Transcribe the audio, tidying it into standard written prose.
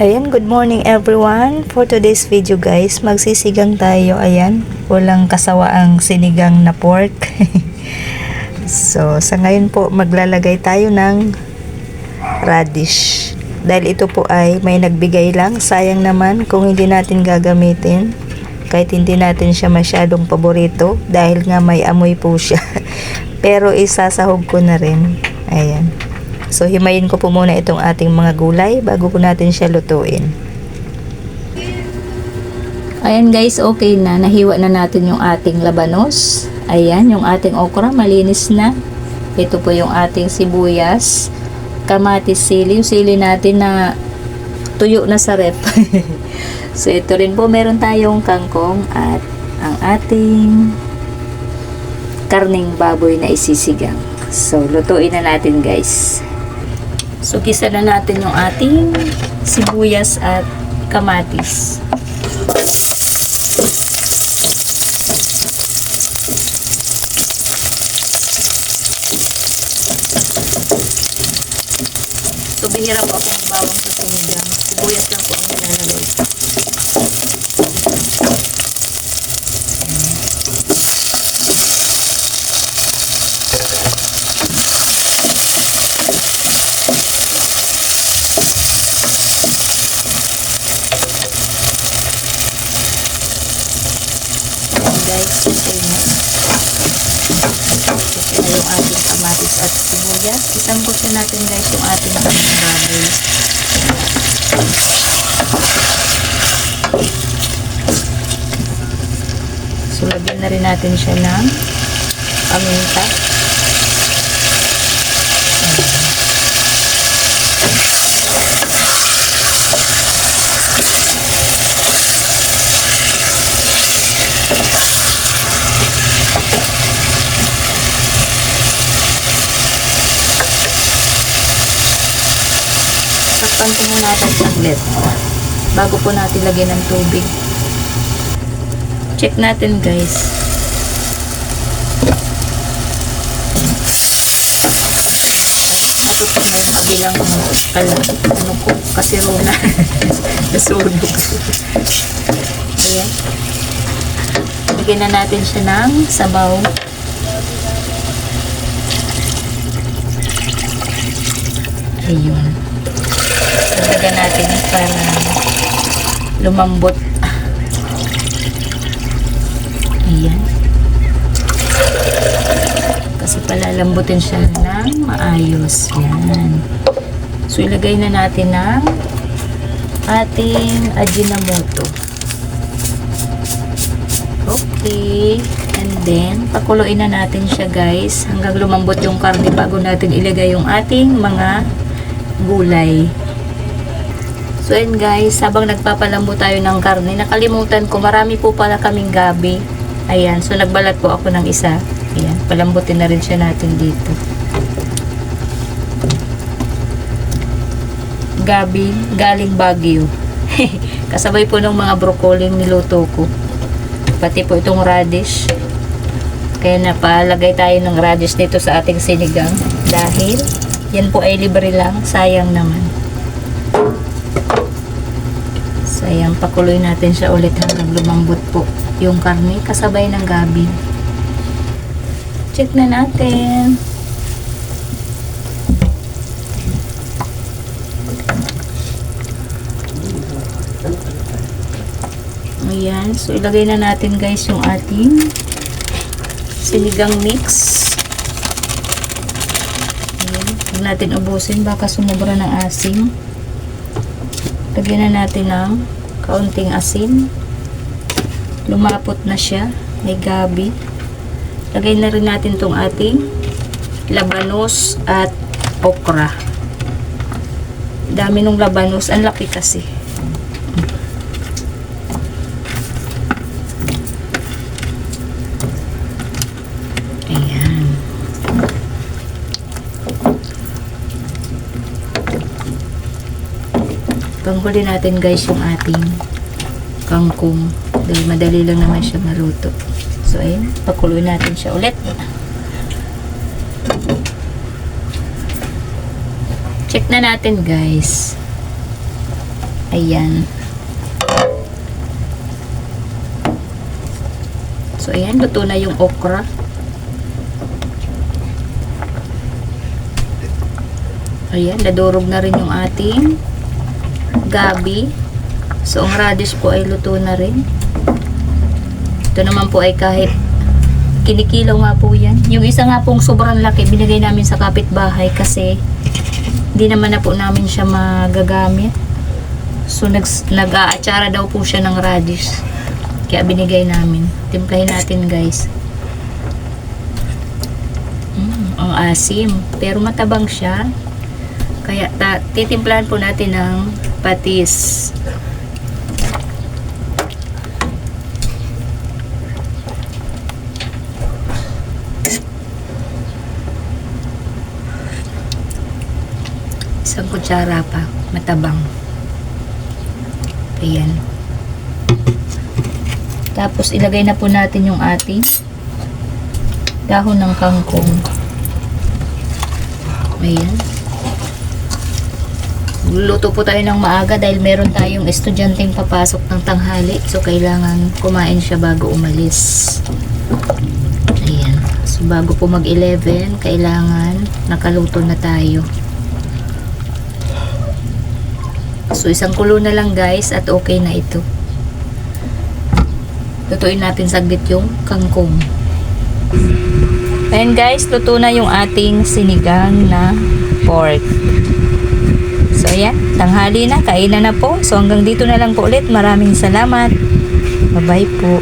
Ayan, good morning everyone. For today's video guys, magsisigang tayo. Ayan, walang kasawaang sinigang na pork. So, sa ngayon po, maglalagay tayo ng radish. Dahil ito po ay may nagbigay lang. Sayang naman kung hindi natin gagamitin. Kahit hindi natin siya masyadong paborito. Dahil nga may amoy po siya. Pero isasahog ko na rin. Ayan. So, himayin ko po muna itong ating mga gulay bago po natin siya lutuin. Ayan guys, okay na. Nahiwa na natin yung ating labanos. Ayan, yung ating okra, malinis na. Ito po yung ating sibuyas, kamatis, sili. Yung sili natin na tuyo na sa ref. So, ito rin po, meron tayong kangkong at ang ating karning baboy na isisigang. So, lutuin na natin guys. So, gisa na natin yung ating sibuyas at kamatis. So, bihira po ako magbawang sa sinigang. Sibuyas lang po ang nilalagay. Guys, okay na. Okay na yung ating kamatis at sibuyas. Isangkutin natin guys yung ating baboy. So, lagyan na rin natin siya ng paminta. Takpan po muna natin saglit bago po natin lagyan ng tubig. Check natin guys. Natutog na yung kabilang ano ko, kasirola. Nasunog. Ayan. Lagyan na natin siya ng sabaw. Ayun. Lagyan natin para lumambot. Ayan. Kasi palalambutin siya ng maayos. Yan. So, ilagay na natin ng ating Ajinomoto. Okay. And then, pakuluin na natin siya guys hanggang lumambot yung karne bago natin ilagay yung ating mga gulay. So, yun guys, habang nagpapalambot tayo ng karne, nakalimutan ko, marami po pala kaming gabi. Ayan, so nagbalat po ako ng isa. Ayan, palambutin na rin siya natin dito. Gabi, galing Baguio. Kasabay po ng mga broccoli niluto ko. Pati po itong radish. Kaya napalagay tayo ng radish dito sa ating sinigang. Dahil, yan po ay libre lang. Sayang naman. Sayang, pakuloy natin siya ulit hanggang lumambot po yung karne kasabay ng gabi. Check na natin. Ayan, so ilagay na natin guys yung ating sinigang mix. Ayan, huwag natin ubusin baka sumobra ng asin. Lagyan na natin ng kaunting asin. Lumapot na siya. May gabi. Lagay na rin natin itong ating labanos at okra. Dami ng labanos. Ang laki kasi. Ayan. Panghuli natin guys yung ating kangkong. Dahil madali lang naman siya maluto. So, ayun. Pakuloy natin siya ulit. Check na natin guys. Ayan. So, ayan. Luto na yung okra. Ayan. Nadurog na rin yung ating gabi. So, ang radish po ay luto na rin. Ito naman po ay kahit kinikilaw nga po yan. Yung isa nga pong sobrang laki, binigay namin sa kapitbahay kasi hindi naman na po namin siya magagamit. So, nag-aatsara daw po siya ng radish. Kaya binigay namin. Timplahin natin, guys. Ang asim. Pero matabang siya. Kaya titimplahan po natin ng patis. Isang kutsara pa, matabang. Ayan. Tapos ilagay na po natin yung ating dahon ng kangkong. Ayan. Luto po tayo ng maaga dahil meron tayong estudyanteng papasok ng tanghali. So kailangan kumain siya bago umalis. Ayan. So bago po mag-11, kailangan nakaluto na tayo. So, isang kulo na lang guys at okay na ito. Lutuin natin saglit yung kangkong. Ayan guys, luto na yung ating sinigang na pork. So, ayan, tanghali na, kainan na po. So, hanggang dito na lang po ulit. Maraming salamat. Bye-bye po.